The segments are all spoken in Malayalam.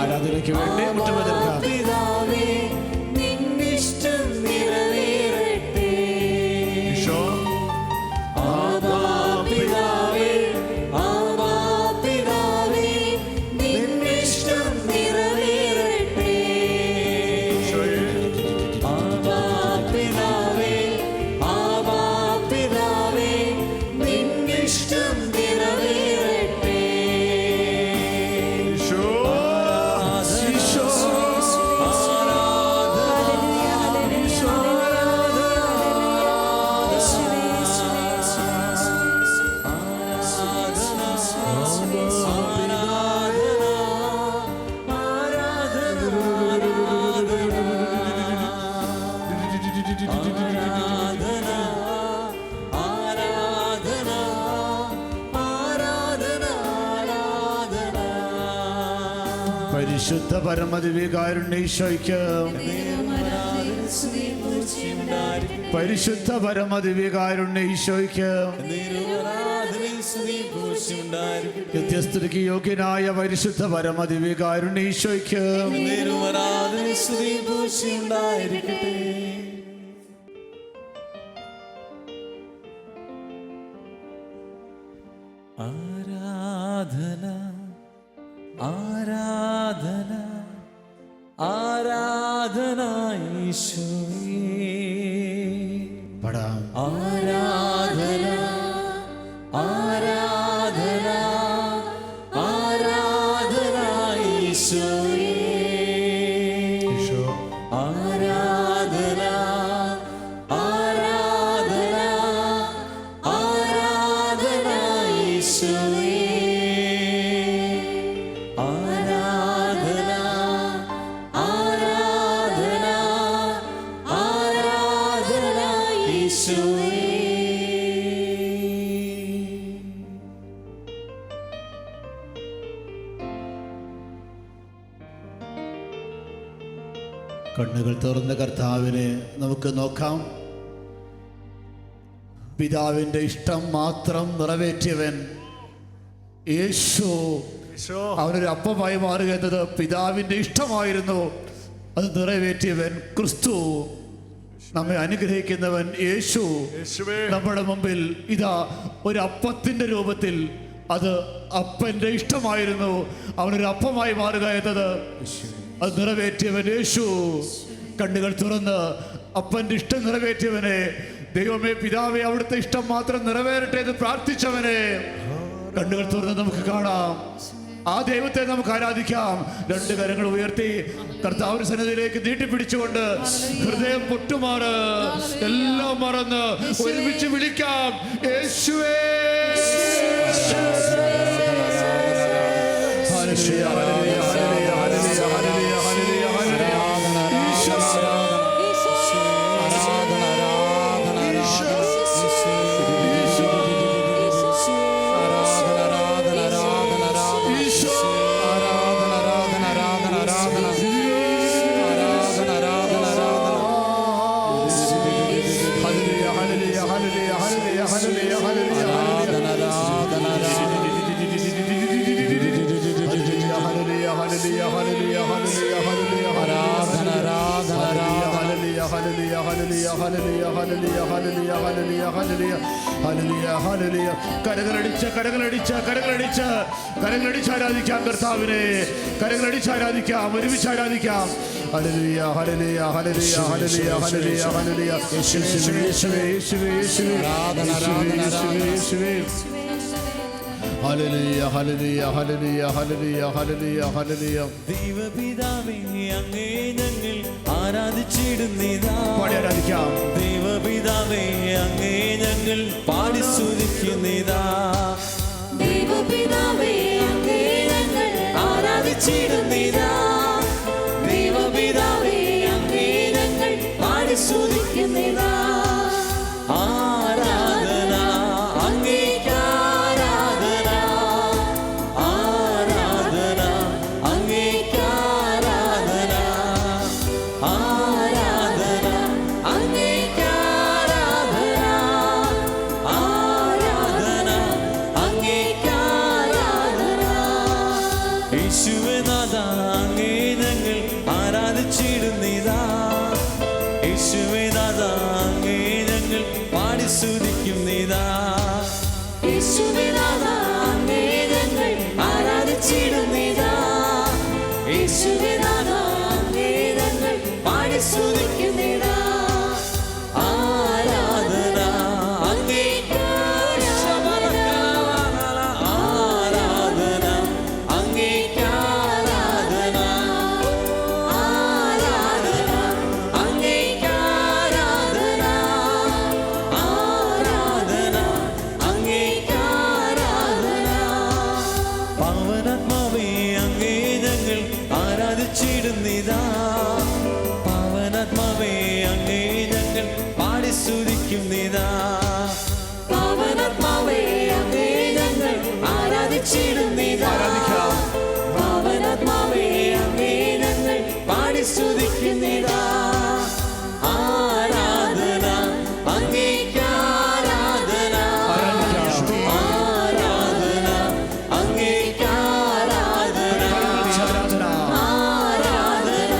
ആരാധനയ്ക്ക് വേണ്ടി മുട്ടുമതിർക്കാം. പരിശുദ്ധ പരമദിവ്യകാരുണ്യീശോയ്ക്ക്, പരിശുദ്ധ പരമദിവ്യകാരുണ്യീശോയ്ക്ക്, വ്യത്യസ്തതയ്ക്ക് യോഗ്യനായ പരിശുദ്ധ പരമദിവ്യകാരുണ്യീശോയ്ക്ക് ആരാധന ആരാധന ആരാധന ഈശോയേ. പടാം. ആരാധന ആരാധന ആരാധന ഈശോയേ. ആരാധന ആരാധന ആരാധന ഈശോയേ. കണ്ണുകൾ തുറന്ന കർത്താവിനെ നമുക്ക് നോക്കാം. പിതാവിൻ്റെ ഇഷ്ടം മാത്രം നിറവേറ്റിയവൻ യേശു. അവനൊരു അപ്പമായി മാറുക എന്നത് പിതാവിൻ്റെ ഇഷ്ടമായിരുന്നു. അത് നിറവേറ്റിയവൻ ക്രിസ്തു. നമ്മെ അനുഗ്രഹിക്കുന്നവൻ യേശു. നമ്മുടെ മുമ്പിൽ ഇതാ ഒരു അപ്പത്തിൻ്റെ രൂപത്തിൽ. അത് അപ്പൻ്റെ ഇഷ്ടമായിരുന്നു. അവനൊരു അപ്പമായി മാറുക എന്നത്. അത് നിറവേറ്റിയവൻ യേശു. കണ്ണുകൾ തുറന്ന് അപ്പൻ്റെ ഇഷ്ടം നിറവേറ്റിയവനെ, ദൈവമേ പിതാവേ അവിടുത്തെ ഇഷ്ടം മാത്രം നിറവേറട്ടെ എന്ന് പ്രാർത്ഥിച്ചവനെ കണ്ണുകൾ തുറന്ന് നമുക്ക് കാണാം. ആ ദൈവത്തെ നമുക്ക് ആരാധിക്കാം. രണ്ട് കരങ്ങൾ ഉയർത്തി കർത്താവിന്റെ സന്നിധിയിലേക്ക് നീട്ടിപ്പിടിച്ചുകൊണ്ട് ഹൃദയം പൊട്ടുമാറ് എല്ലാം മറന്ന് ഒരുമിച്ച് വിളിക്കാം, യേശുവേ. ഹല്ലേലൂയ ഹല്ലേലൂയ ഹല്ലേലൂയ ഹല്ലേലൂയ ഹല്ലേലൂയ ഹല്ലേലൂയ. കരങ്ങളടിച്ച് ആരാധിക്കാം കർത്താവിനെ. കരങ്ങളടിച്ച് ആരാധിക്കാം, ഒരുമിച്ച് ആരാധിക്കാം. ഹല്ലേലൂയ ഹല്ലേലൂയ ഹല്ലേലൂയ ഹല്ലേലൂയ ഹല്ലേലൂയ ഹല്ലേലൂയ. യേശുവേ യേശുവേ യേശുവേ യേശുവേ യേശുവേ. ഹല്ലേലൂയ ഹല്ലേലൂയ ഹല്ലേലൂയ ഹല്ലേലൂയ ഹല്ലേലൂയ ഹല്ലേലൂയ. ദൈവപിതാവേ അങ്ങേ ഞങ്ങൾ ആരാധിച്ചിടുന്നിതാ. പാടി ആരാധിക്കാം. ദൈവപിതാവേ അങ്ങേ ഞങ്ങൾ പാടി സ്തുതിക്കുന്നിതാ. ദൈവപിതാവേ അങ്ങേ ഞങ്ങൾ ആരാധിച്ചിടുന്നിതാ. ദൈവപിതാവേ അങ്ങേ ഞങ്ങൾ പാടി സ്തുതിക്കുന്നിതാ. ആരാധന അങ്ങേക്ക് ആരാധന ആരാധന അങ്ങേക്ക് ആരാധന ആരാധന അങ്ങേക്ക് ആരാധന ആരാധന അങ്ങേക്ക് ആരാധന യേശുവേ നാഥാ അങ്ങേ ഞങ്ങൾ ആരാധിച്ചിടുന്നിതാ. യേശുവേ നാഥാ അങ്ങേ ഞങ്ങൾ പാടി സ്തുതിക്കുന്നിതാ. യേശുവേ നാഥാ അങ്ങേ ഞങ്ങൾ ആരാധിച്ചിടുന്നിതാ. യേശുവേ നാഥാ അങ്ങേ ഞങ്ങൾ പാടി സ്തുതിക്കുന്നിതാ. ആരാധന അങ്ങേക്ക്, ആരാധന അങ്ങേക്ക്, ആരാധന, ആരാധന അങ്ങേക്ക്, ആരാധന, ആരാധന അങ്ങേക്ക്, ആരാധന. പാവനാത്മാവേ അങ്ങേ ഞങ്ങൾ ആരാധിച്ചിടുന്നിതാ. പാവനാത്മാവേ അങ്ങേ ഞങ്ങൾ പാടി സ്തുതിക്കുന്നിതാ. പാവനാത്മാവേ അങ്ങേ ഞങ്ങൾ ആരാധിച്ചിടുന്നിതാ. പാവനാത്മാവേ അങ്ങേ ഞങ്ങൾ പാടി സ്തുതിക്കുന്നിതാ. ആരാധന അങ്ങേക്ക്, ആരാധന, ആരാധന അങ്ങേക്ക്, ആരാധന, ആരാധന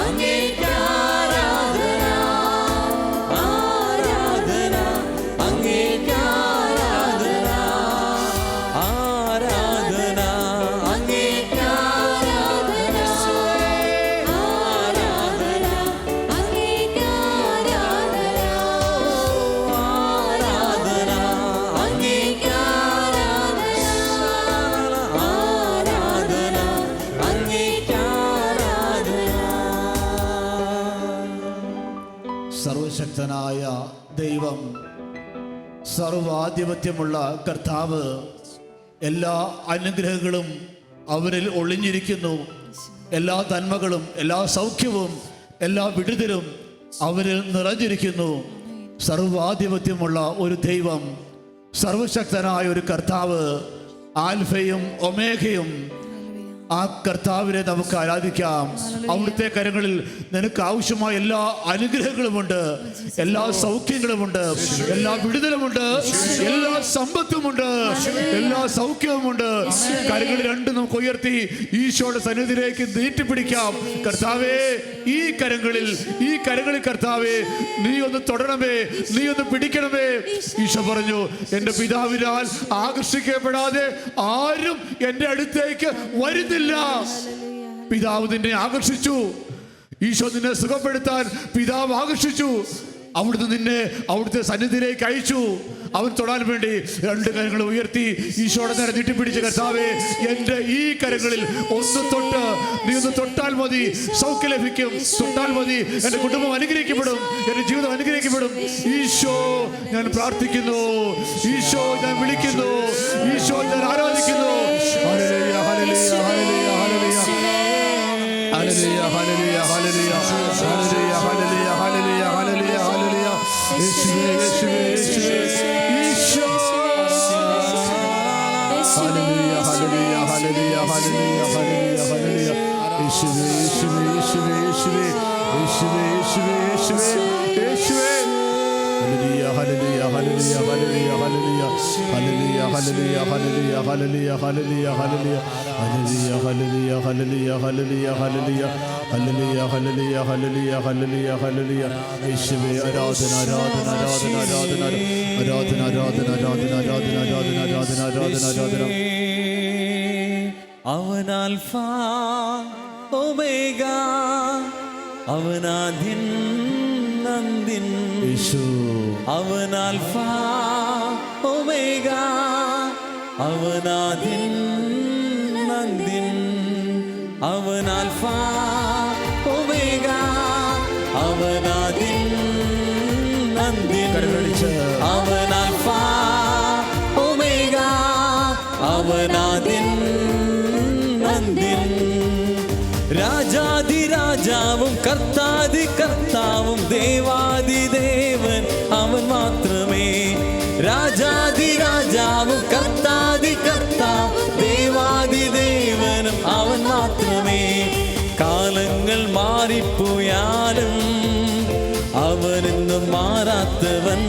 അങ്ങേക്ക്, ആരാധന, ആരാധന അങ്ങേക്ക്, ആരാധന, ആരാധന അങ്ങേക്ക്, ആരാധന, ആരാധന അങ്ങേക്ക്, ആരാധന, ആരാധന അങ്ങേക്ക്, ആരാധന, ആരാധന അങ്ങേക്ക്, ആരാധന. സർവശക്തനായ ദൈവം, സർവാധിപത്യമുള്ള കർത്താവ്, എല്ലാ അനുഗ്രഹങ്ങളും അവരിൽ ഒളിഞ്ഞിരിക്കുന്നു. എല്ലാ നന്മകളും, എല്ലാ സൗഖ്യവും, എല്ലാ വിടുതലും അവരിൽ നിറഞ്ഞിരിക്കുന്നു. സർവാധിപത്യമുള്ള ഒരു ദൈവം, സർവശക്തനായ ഒരു കർത്താവ്, ആൽഫയും ഒമേഗയും, ആ കർത്താവിനെ നമുക്ക് ആരാധിക്കാം. അവിടുത്തെ കരങ്ങളിൽ നിനക്ക് ആവശ്യമായ എല്ലാ അനുഗ്രഹങ്ങളുമുണ്ട്, എല്ലാ സൗഖ്യങ്ങളുമുണ്ട്, എല്ലാ വിടുതലുമുണ്ട്, എല്ലാ സമ്പത്തുമുണ്ട്, എല്ലാ സൗഖ്യവുമുണ്ട്. കരങ്ങൾ രണ്ടും നമുക്ക് ഉയർത്തി ഈശോയുടെ സന്നിധിയിലേക്ക് നീട്ടിപ്പിടിക്കാം. കർത്താവേ, ഈ കരങ്ങളിൽ കർത്താവേ, നീ ഒന്ന് തൊടണമേ, നീ ഒന്ന് പിടിക്കണമേ. ഈശോ പറഞ്ഞു, എൻ്റെ പിതാവിനാൽ ആകർഷിക്കപ്പെടാതെ ആരും എൻ്റെ അടുത്തേക്ക് വരുന്നില്ല. പിതാവ് നിന്നെ ആകർഷിച്ചു. ഈശോ നിന്നെ സുഖപ്പെടുത്താൻ പിതാവ് ആകർഷിച്ചു. അവിടുന്ന് നിന്നെ അവിടുത്തെ സന്നിധിയിലേക്ക് അയച്ചു. അവൻ തൊടാൻ വേണ്ടി രണ്ട് കരങ്ങൾ ഉയർത്തി ഈശോയുടെ നേരെ നീട്ടിപ്പിടിച്ച്, കർത്താവേ, എൻ്റെ ഈ കരങ്ങളിൽ ഒന്ന് തൊട്ട്, നീ ഒന്ന് തൊട്ടാൽ മതി, സൗഖ്യം ലഭിക്കും. തൊട്ടാൽ മതി, എൻ്റെ കുടുംബം അനുഗ്രഹിക്കപ്പെടും, എൻ്റെ ജീവിതം അനുഗ്രഹിക്കപ്പെടും. ഈശോ, ഞാൻ പ്രാർത്ഥിക്കുന്നു. ഈശോ, ഞാൻ വിളിക്കുന്നു. ഈശോ, ഞാൻ ആരാധിക്കുന്നു. ഹല്ലേലൂയ, ഹല്ലേലൂയ, ഹല്ലേലൂയ, ഹല്ലേലൂയ, ഹല്ലേലൂയ, ഹല്ലേലൂയ, ഹല്ലേലൂയ, ഹല്ലേലൂയ, ഹല്ലേലൂയ, ഹല്ലേലൂയ, ഹല്ലേലൂയ. യേശുവേ, യേശുവേ, യേശുവേ, ഈശോ. ഹല്ലേലൂയ, ഹല്ലേലൂയ, ഹല്ലേലൂയ, ഹല്ലേലൂയ, ഹല്ലേലൂയ, ഹല്ലേലൂയ. യേശുവേ, യേശുവേ, യേശുവേ, യേശുവേ, യേശുവേ, യേശുവേ, യേശുവേ, യേശുവേ. ഹല്ലേലൂയ, ഹല്ലേലൂയ, ഹല്ലേലൂയ, ഹല്ലേലൂയ, ഹല്ലേലൂയ, ഹല്ലേലൂയ, ഹല്ലേലൂയ, ഹല്ലേലൂയ, ഹല്ലേലൂയ, ഹല്ലേലൂയ, ഹല്ലേലൂയ, ഹല്ലേലൂയ, ഹല്ലേലൂയ, ഹല്ലേലൂയ, ഹല്ലേലൂയ, ഹല്ലേലൂയ, ഹല്ലേലൂയ, ഹല്ലേലൂയ, ഹല്ലേലൂയ. യേശുവേ, ആരാധന, ആരാധന, ആരാധന, ആരാധന, ആരാധന, ആരാധന, ആരാധന, ആരാധന, ആരാധന, ആരാധന, ആരാധന, ആരാധന. അവൻ ആൽഫ ഒമേഗ, അവനാദ്യൻ നന്ദിൻ. യേശു, അവൻ ആൽഫ ഒമേഗ, അവനാദ്യൻ നന്ദിൻ. അവൻ ആൽഫ ഒമേഗ, അവനാദ്യൻ നന്ദിൻ. അവൻ ആൽഫ ഒമേഗ, അവനാദ്യൻ നന്ദിൻ. രാജാതിരാജാവും കർത്താതി കർത്താവും ദേവാദിദേവൻ അവൻ മാത്രമേ. രാജാതിരാജാവും കർത്താതി കർത്താവും ദേവാദിദേവനും അവൻ മാത്രമേ. കാലങ്ങൾ മാറിപ്പോയാലും അവനെന്നും മാറാത്തവൻ.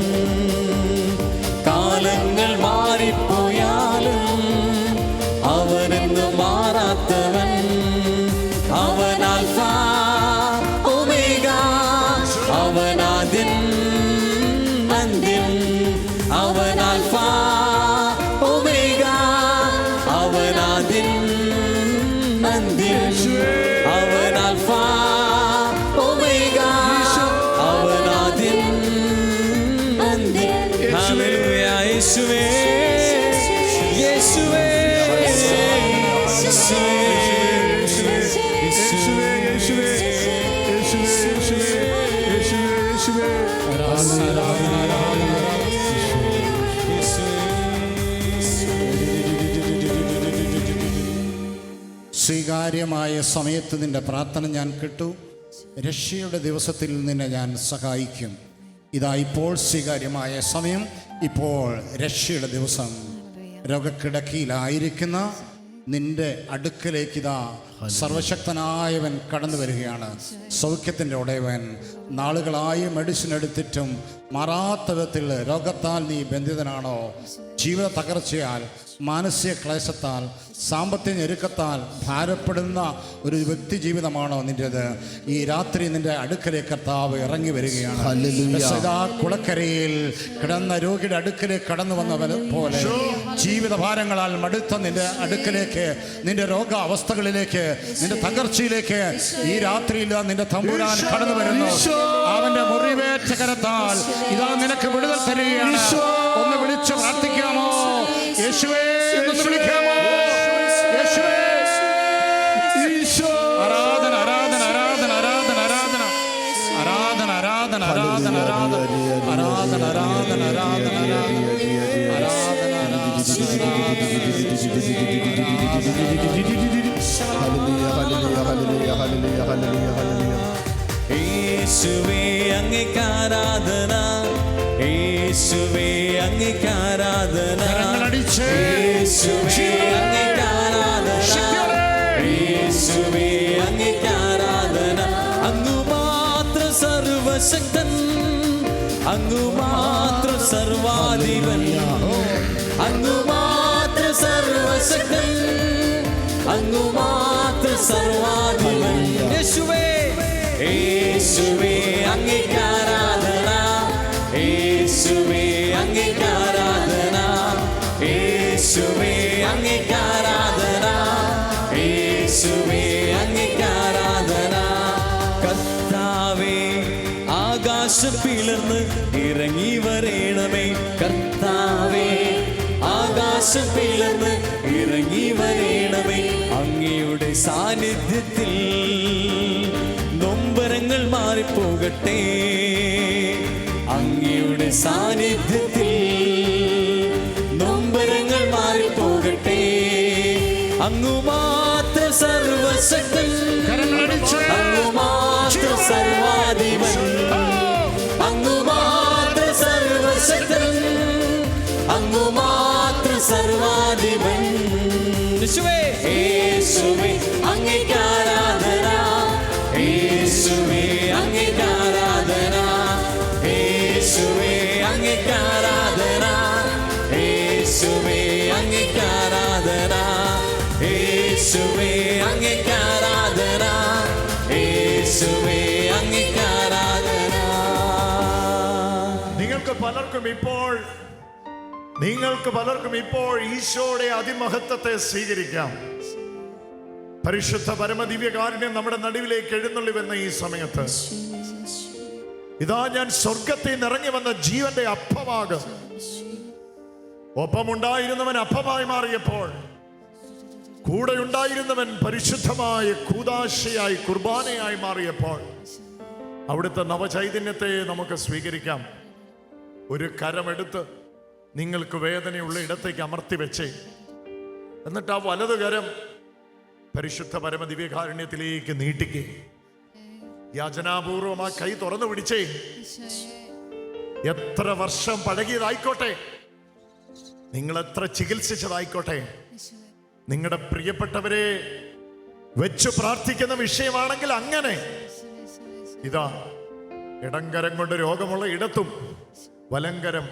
കാലങ്ങൾ മാറിപ്പോയാലും അവനെന്നും മാറാത്തവൻ. സ്വീകാര്യമായ സമയത്ത് നിൻ്റെ പ്രാർത്ഥന ഞാൻ കേട്ടു. രക്ഷയുടെ ദിവസത്തിൽ നിന്നെ ഞാൻ സഹായിക്കും. ഇതാ ഇപ്പോൾ സ്വീകാര്യമായ സമയം, ഇപ്പോൾ രക്ഷയുടെ ദിവസം. രോഗക്കിടക്കയിലായിരിക്കുന്ന നിന്റെ അടുക്കലേക്ക് ഇതാ സർവശക്തനായവൻ കടന്നു വരികയാണ്. സൗഖ്യത്തിൻ്റെ ഉടയവൻ. നാളുകളായി മെഡിസിൻ എടുത്തിട്ടും മാറാത്ത വിധത്തിൽ രോഗത്താൽ നീ ബന്ധിതനാണോ? ജീവിത തകർച്ചയാൽ, മാനസിക ക്ലേശത്താൽ, സാമ്പത്തിക ഞെരുക്കത്താൽ ഭാരപ്പെടുന്ന ഒരു വ്യക്തി ജീവിതമാണോ നിൻ്റേത്? ഈ രാത്രി നിന്റെ അടുക്കലേക്ക് കർത്താവ് ഇറങ്ങി വരികയാണ്. കുളക്കരയിൽ കിടന്ന രോഗിയുടെ അടുക്കലേക്ക് കടന്നു വന്നവൻ പോലെ ജീവിതഭാരങ്ങളാൽ മടുത്ത നിന്റെ അടുക്കലേക്ക്, നിന്റെ രോഗാവസ്ഥകളിലേക്ക്, നിന്റെ തകർച്ചയിലേക്ക് ഈ രാത്രിയിൽ നിന്റെ തമ്പുരാൻ കടന്നു വരുന്നു. അവന്റെ മുറിവേറ്റ കരത്താൽ ഇതാ നിനക്ക് വിടുതൽ തരികയാണ്. ഒന്ന് വിളിച്ച് പ്രാർത്ഥിക്കാമോ? യേശുവേ എന്ന് വിളിക്കാമോ? യേശുവേ. ആരാധന ആരാധന ആരാധന ആരാധന ആരാധന ആരാധന ആരാധന ആരാധന ആരാധന ആരാധന ആരാധന യേശുവേ അങ്ങേക്ക് ആരാധന, യേശുവേ അങ്ങേക്ക് ആരാധന, യേശുവേ അങ്ങേക്ക് ആരാധന, യേശുവേ അങ്ങേക്ക് ആരാധന. അങ്ങു മാത്രം സർവശക്തൻ, അങ്ങു മാത്രം സർവാധിപൻ, അങ്ങു മാത്രം സർവശക്തൻ, അങ്ങു മാത്രം സർവാധിപൻ. യേശുവേ യേശുവേ അങ്ങേക്ക് ആരാധന, യേശുവേ അങ്ങേക്ക് ആരാധന, യേശുവേ അങ്ങേക്ക് ആരാധന, യേശുവേ അങ്ങേക്ക് ആരാധന. കർത്താവേ ആകാശം പിളർന്ന് ഇറങ്ങി വരേണമേ, കർത്താവേ ആകാശം പിളർന്ന് ഇറങ്ങി വരേണമേ. അങ്ങയുടെ സാന്നിധ്യത്തിൽ നൊമ്പരങ്ങൾ മാറിപ്പോകട്ടെ, അങ്ങയുടെ സാന്നിധ്യത്തിൽ നൊമ്പരങ്ങൾ മാറിപ്പോകട്ടെ. അങ്ങു മാത്രം സർവശക്തൻ, അങ്ങു മാത്രം സർവാധിപൻ, അങ്ങു മാത്രം സർവശക്തൻ, അങ്ങു മാത്രം സർവാധിപൻ. യേശുവേ യേശുവേ അങ്ങേക്ക് ആരാധന, യേശുവേ അങ്ങേക്ക് ആരാധന, യേശുവേ അങ്ങേക്ക് ആരാധന, യേശുവേ അങ്ങേക്ക് ആരാധന, യേശുവേ അങ്ങേക്ക് ആരാധന, യേശുവേ അങ്ങേക്ക് ആരാധന. നിങ്ങൾക്ക് പലർക്കും ഇപ്പോൾ ഈശോയുടെ അതിമഹത്വത്തെ സ്വീകരിക്കാം. പരിശുദ്ധ പരമദിവ്യകാരുണ്യം നമ്മുടെ നടുവിലേക്ക് എഴുന്നള്ളി വന്ന ഈ സമയത്ത് ഇതാ ഞാൻ സ്വർഗത്തിൽ നിന്ന് ഇറങ്ങി വന്ന ജീവന്റെ അപ്പമാകും. ഒപ്പമുണ്ടായിരുന്നവൻ അപ്പമായി മാറിയപ്പോൾ കൂടെ ഉണ്ടായിരുന്നവൻ പരിശുദ്ധമായ കൂദാശയായി കുർബാനയായി മാറിയപ്പോൾ അവിടുത്തെ നവചൈതന്യത്തെ നമുക്ക് സ്വീകരിക്കാം. ഒരു കരമെടുത്ത് നിങ്ങൾക്ക് വേദനയുള്ള ഇടത്തേക്ക് അമർത്തി വെച്ചേ, എന്നിട്ട് ആ വലതു കരം പരിശുദ്ധ പരമദിവ്യകാരുണ്യത്തിലേക്ക് നീട്ടിക്കേ. യാചനാപൂർവം ആ കൈ തുറന്നു പിടിച്ചേ. എത്ര വർഷം പഴകിയതായിക്കോട്ടെ, നിങ്ങൾ എത്ര ചികിത്സിച്ചതായിക്കോട്ടെ, നിങ്ങളുടെ പ്രിയപ്പെട്ടവരെ വെച്ച് പ്രാർത്ഥിക്കുന്ന വിഷയമാണെങ്കിൽ അങ്ങനെ ഇതാ ഇടങ്കരം കൊണ്ട് രോഗമുള്ള ഇടത്തും വലങ്കരം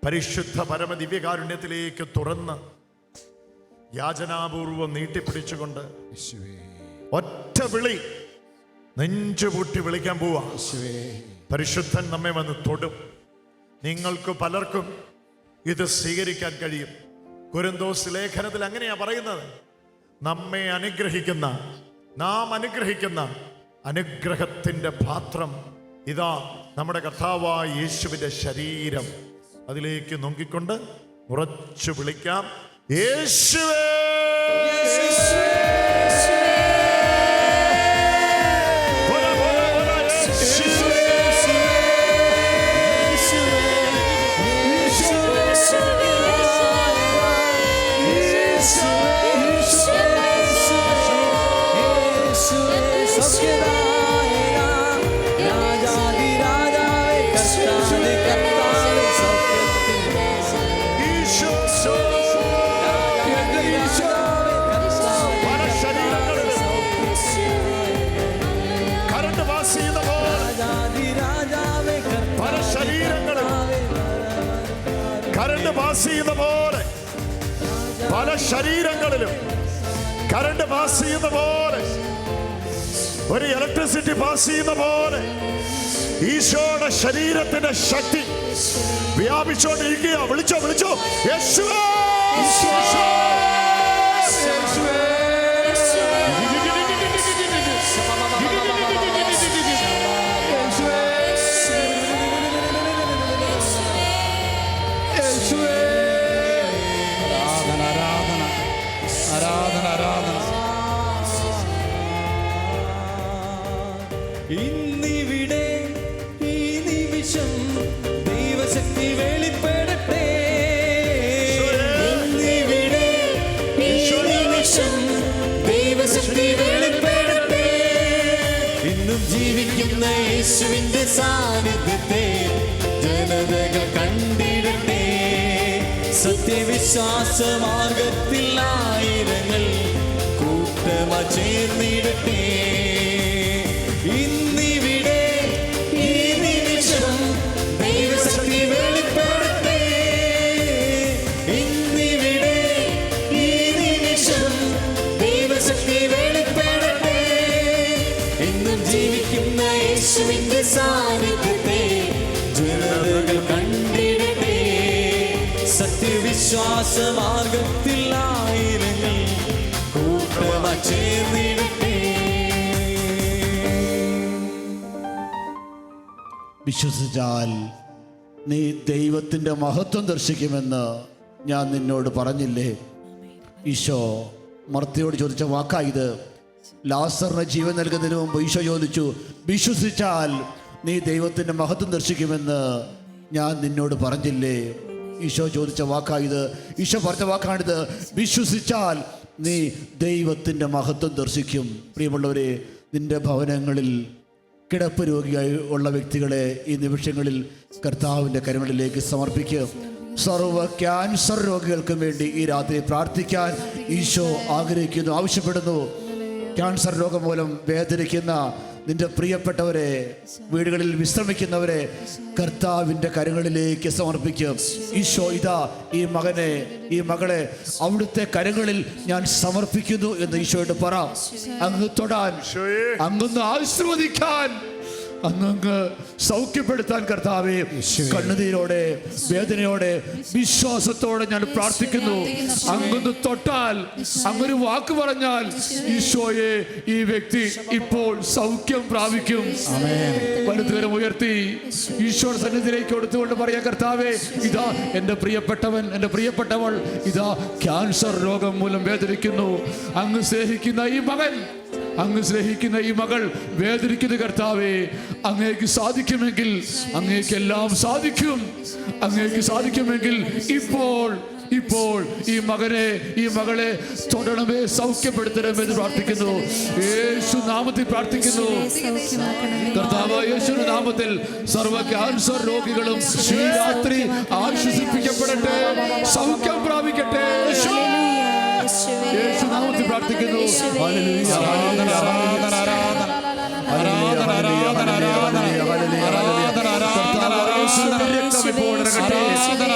പരിശുദ്ധ പരമദിവ്യകാരുണ്യത്തിലേക്ക് തുറന്ന് യാചനാപൂർവം നീട്ടിപ്പിടിച്ചുകൊണ്ട് ഒറ്റ വിളി നെഞ്ചുപൂട്ടി വിളിക്കാൻ പോവാ. പരിശുദ്ധൻ നമ്മെ വന്ന് തൊടും. നിങ്ങൾക്ക് പലർക്കും ഇത് സ്വീകരിക്കാൻ കഴിയും. കൊരിന്തോസ് ലേഖനത്തിൽ അങ്ങനെയാ പറയുന്നത്, നമ്മെ അനുഗ്രഹിക്കുന്ന, നാം അനുഗ്രഹിക്കുന്ന അനുഗ്രഹത്തിന്റെ പാത്രം ഇതാ നമ്മുടെ കർത്താവായ യേശുവിന്റെ ശരീരം. അതിലേക്ക് നോക്കിക്കൊണ്ട് ഉറച്ചു വിളിക്കാം, യേശുവേ. പാസ് ചെയ്യുന്ന പോലെ, പല ശരീരങ്ങളിലും കറണ്ട് പാസ് ചെയ്യുന്ന പോലെ, ഒരു ഇലക്ട്രിസിറ്റി പാസ് ചെയ്യുന്ന പോലെ ഈശോയുടെ ശരീരത്തിന്റെ ശക്തി വ്യാപിച്ചുകൊണ്ടിരിക്കുക. വിളിച്ചോ വിളിച്ചോ, യേശുവേ, യേശുവേ. ഇന്നിവിടെ ഈ നിമിഷം ദൈവശക്തി വെളിപ്പെടട്ടെ. ഇന്നിവിടെ ഈ നിമിഷം ദൈവശക്തി വെളിപ്പെടട്ടെ. ഇന്നും ജീവിക്കുന്ന യേശുവിന്റെ സാന്നിധ്യത്തെ ജനതകൾ കണ്ടിടട്ടെ. സത്യവിശ്വാസ മാർഗത്തിൽ ആയിരങ്ങൾ കൂട്ടമായി ചേർന്നിടട്ടെ. ഇന്നിവിടെ ഈ നിമിഷം ദൈവശക്തി വെളിപ്പെടട്ടെ. ഇന്നിവിടെ ഈ നിമിഷം ദൈവശക്തി വെളിപ്പെടട്ടെ. എന്നും ജീവിക്കുന്ന യേശുവിന്റെ സാന്നിധ്യത്തെ ജനതകൾ കണ്ടിടട്ടെ. സത്യവിശ്വാസ മാർഗത്തിൽ ആയിരങ്ങൾ കൂട്ടമായി ചേർന്നിടട്ടെ. വിശ്വസിച്ചാൽ നീ ദൈവത്തിൻ്റെ മഹത്വം ദർശിക്കുമെന്ന് ഞാൻ നിന്നോട് പറഞ്ഞില്ലേ? ഈശോ മർത്തയോട് ചോദിച്ച വാക്കായത്. ലാസറിന് ജീവൻ നൽകുന്നതിന് മുമ്പ് ഈശോ ചോദിച്ചു, വിശ്വസിച്ചാൽ നീ ദൈവത്തിൻ്റെ മഹത്വം ദർശിക്കുമെന്ന് ഞാൻ നിന്നോട് പറഞ്ഞില്ലേ? ഈശോ ചോദിച്ച വാക്കായത്, ഈശോ പറഞ്ഞ വാക്കാണിത്. വിശ്വസിച്ചാൽ നീ ദൈവത്തിൻ്റെ മഹത്വം ദർശിക്കും. പ്രിയമുള്ളവരെ, നിന്റെ ഭവനങ്ങളിൽ കിടപ്പ് രോഗിയായി ഉള്ള വ്യക്തികളെ ഈ നിമിഷങ്ങളിൽ കർത്താവിൻ്റെ കരങ്ങളിലേക്ക് സമർപ്പിക്കുക. സർവ്വ ക്യാൻസർ രോഗികൾക്കും വേണ്ടി ഈ രാത്രി പ്രാർത്ഥിക്കാൻ ഈശോ ആഗ്രഹിക്കുന്നു, ആവശ്യപ്പെടുന്നു. ക്യാൻസർ രോഗം മൂലം വേദനിക്കുന്ന നിന്റെ പ്രിയപ്പെട്ടവരെ, വീടുകളിൽ വിശ്രമിക്കുന്നവരെ കർത്താവിൻ്റെ കരങ്ങളിലേക്ക് സമർപ്പിക്കും. ഈശോ, ഇതാ ഈ മകനെ, ഈ മകളെ അവിടുത്തെ കരങ്ങളിൽ ഞാൻ സമർപ്പിക്കുന്നു എന്ന് ഈശോയോട് പറ. അങ്ങ് തൊടാൻ, അങ്ങൊന്ന് ആശീർവദിക്കാൻ, അങ്ങ് സൗഖ്യപ്പെടുത്താൻ കർത്താവേ, കണ്ണുനീരോടെ, വേദനയോടെ, വിശ്വാസത്തോടെ ഞാൻ പ്രാർത്ഥിക്കുന്നു. അങ്ങൊന്ന് തൊട്ടാൽ, അങ്ങൊരു വാക്ക് പറഞ്ഞാൽ ഈശോയെ ഈ വ്യക്തി ഇപ്പോൾ സൗഖ്യം പ്രാപിക്കും. വലതുകരം ഉയർത്തി ഈശോയുടെ സന്നിധിയിലേക്ക് കൊടുത്തുകൊണ്ട് പറയാം, കർത്താവേ, ഇതാ എൻ്റെ പ്രിയപ്പെട്ടവൻ, എൻ്റെ പ്രിയപ്പെട്ടവൾ ഇതാ ക്യാൻസർ രോഗം മൂലം വേദനിക്കുന്നു. അങ്ങ് സ്നേഹിക്കുന്ന ഈ മകൻ, അങ്ങ് സ്നേഹിക്കുന്ന ഈ മകൾ വേദനിക്കുന്ന കർത്താവേ, അങ്ങേക്ക് സാധിക്കുമെങ്കിൽ, അങ്ങേക്ക് എല്ലാം സാധിക്കും. അങ്ങേക്ക് സാധിക്കുമെങ്കിൽ ഇപ്പോൾ ഈ മകനെ, ഈ മകളെ തൊടണമേ, സൗഖ്യപ്പെടുത്തണമേ എന്ന് പ്രാർത്ഥിക്കുന്നു. യേശു നാമത്തിൽ പ്രാർത്ഥിക്കുന്നു. കർത്താവ് യേശുവിന്റെ നാമത്തിൽ സർവ്വ ക്യാൻസർ രോഗികളും ഈ രാത്രി ആശ്വസിപ്പിക്കപ്പെടട്ടെ, സൗഖ്യം പ്രാപിക്കട്ടെ. യേശു നാമത്തിൽ പ്രാർത്ഥിക്കുന്നു. ഹല്ലേലൂയ, ആരാധന, ആരാധന, ആരാധന, ആരാധന, ആരാധന, ആരാധന, ആരാധന, രക്തം ഇപ്പോൾ ഇറങ്ങട്ടെ. ആരാധന,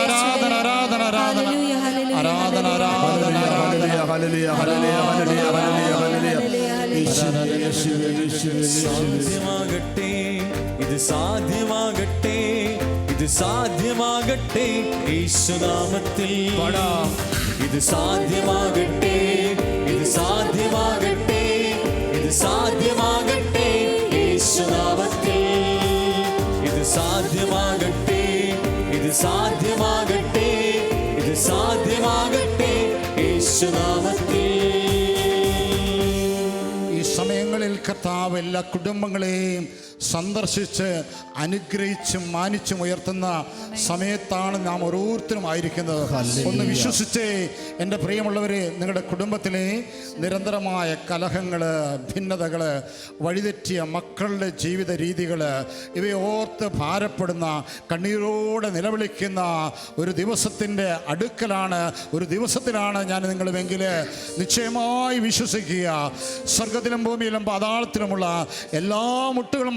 ആരാധന, ആരാധന, ആരാധന, ആരാധന, ആരാധന, ഹല്ലേലൂയ, ഹല്ലേലൂയ, ഹല്ലേലൂയ, ഹല്ലേലൂയ, ഹല്ലേലൂയ. സാധ്യമാകട്ടെ, ഇത് സാധ്യമാകട്ടെ, ഇത് സാധ്യമാകട്ടെ യേശുനാമത്തിൽ. ഇത് സാധ്യമാകട്ടെ, ഇത് സാധ്യമാകട്ടെ, ഇത് സാധ്യമാകട്ടെ യേശുനാമത്തിൽ. ഇത് സാധ്യമാകട്ടെ, ഇത് സാധ്യമാകട്ടെ, ഇത് സാധ്യമാകട്ടെ യേശുനാമത്തിൽ. ഈ സമയങ്ങളിൽ കർത്താവ് എല്ലാ കുടുംബങ്ങളെയും സന്ദർശിച്ച് അനുഗ്രഹിച്ചും മാനിച്ചും ഉയർത്തുന്ന സമയത്താണ് നാം ഓരോരുത്തരും ആയിരിക്കുന്നത്. ഒന്ന് വിശ്വസിച്ചേ എൻ്റെ പ്രിയമുള്ളവരെ, നിങ്ങളുടെ കുടുംബത്തിലെ നിരന്തരമായ കലഹങ്ങൾ, ഭിന്നതകൾ, വഴിതെറ്റിയ മക്കളുടെ ജീവിത രീതികൾ, ഇവയെ ഓർത്ത് ഭാരപ്പെടുന്ന, കണ്ണീരോടെ നിലവിളിക്കുന്ന ഒരു ദിവസത്തിൻ്റെ അടുക്കലാണ്, ഒരു ദിവസത്തിലാണ് ഞാൻ നിങ്ങളുമെങ്കിൽ നിശ്ചയമായി വിശ്വസിക്കുക, സ്വർഗത്തിലും ഭൂമിയിലും പാതാളത്തിലുമുള്ള എല്ലാ മുട്ടുകളും